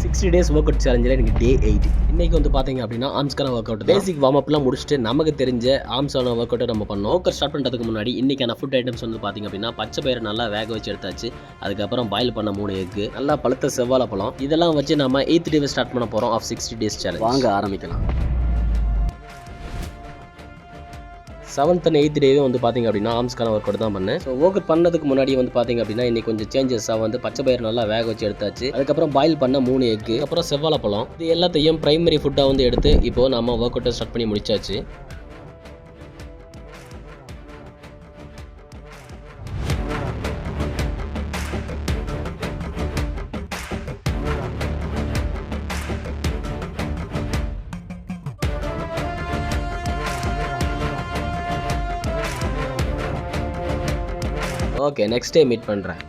60 days work out சேலஞ்சில் எனக்கு டே 8. இன்னைக்கு வந்து பார்த்தீங்க அப்படின்னா ஆர்ம்ஸ்க்கான ஒர்க் அவுட் பேசிக் வார்ம் அப்லாம் முடிச்சுட்டு நமக்கு தெரிஞ்ச ஆர்ம்ஸான ஒர்க் அவுட்டை நம்ம பண்ணோம். ஒர்க் ஸ்டார்ட் பண்ணுறதுக்கு முன்னாடி இன்னைக்கான ஃபுட் ஐட்டம்ஸ் வந்து பார்த்தீங்க அப்படின்னா பச்சை பயிரை நல்லா வேக வச்சு எடுத்தாச்சு. அதுக்கப்புறம் பாயில் பண்ண 3 எக்கு, நல்லா பழுத்த செவ்வாழைப்பழம், இதெல்லாம் வச்சு நம்ம 8th டேவை ஸ்டார்ட் பண்ண போகிறோம் ஆஃப் 60 டேஸ் சேலஞ்ச். வாங்க ஆரம்பிக்கலாம். 7th and 8th டேவே வந்து பார்த்தீங்க அப்படின்னா ஆர்ம்ஸ்க்கான ஒர்க் அவுட் தான் பண்ணேன். ஸோ ஒர்க் அவுட் பண்ணதுக்கு முன்னாடி வந்து பார்த்தீங்க அப்படின்னா இன்னைக்கு கொஞ்சம் சேஞ்சஸாக வந்து பச்சை பயிர் நல்லா வேக வச்சு எடுத்தாச்சு. அதுக்கப்புறம் பாயில் பண்ண 3 எக்கு, அப்புறம் செவ்வாழைப்பழம், இது எல்லாத்தையும் பிரைமரி ஃபுட்டாக வந்து எடுத்து இப்போ நம்ம ஒர்க் அவுட்டை ஸ்டார்ட் பண்ணி முடிச்சாச்சு. ஓகே, நெக்ஸ்ட் டே மீட் பண்ணுறேன்.